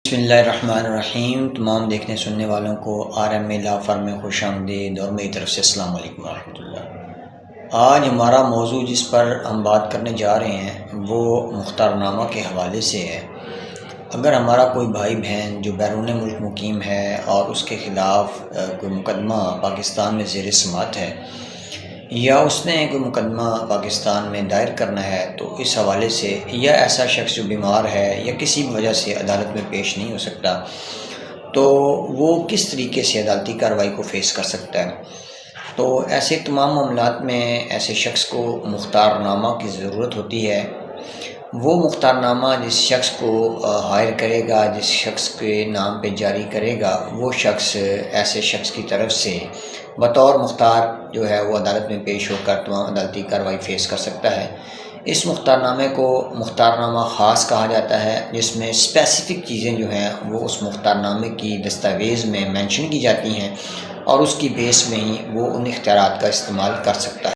بسم اللہ الرحمن الرحیم۔ تمام دیکھنے سننے والوں کو RMA لا فرم میں خوش آمدید اور میری طرف سے السلام علیکم ورحمۃ اللہ۔ آج ہمارا موضوع جس پر ہم بات کرنے جا رہے ہیں وہ مختار نامہ کے حوالے سے ہے۔ اگر ہمارا کوئی بھائی بہن جو بیرون ملک مقیم ہے اور اس کے خلاف کوئی مقدمہ پاکستان میں زیر سماعت ہے یا اس نے کوئی مقدمہ پاکستان میں دائر کرنا ہے تو اس حوالے سے، یا ایسا شخص جو بیمار ہے یا کسی بھی وجہ سے عدالت میں پیش نہیں ہو سکتا، تو وہ کس طریقے سے عدالتی کارروائی کو فیس کر سکتا ہے، تو ایسے تمام معاملات میں ایسے شخص کو مختار نامہ کی ضرورت ہوتی ہے۔ وہ مختار نامہ جس شخص کو ہائر کرے گا، جس شخص کے نام پہ جاری کرے گا، وہ شخص ایسے شخص کی طرف سے بطور مختار جو ہے وہ عدالت میں پیش ہو کر تمام عدالتی کارروائی فیس کر سکتا ہے۔ اس مختار نامے کو مختار نامہ خاص کہا جاتا ہے، جس میں اسپیسیفک چیزیں جو ہیں وہ اس مختار نامے کی دستاویز میں مینشن کی جاتی ہیں اور اس کی بیس میں ہی وہ ان اختیارات کا استعمال کر سکتا ہے۔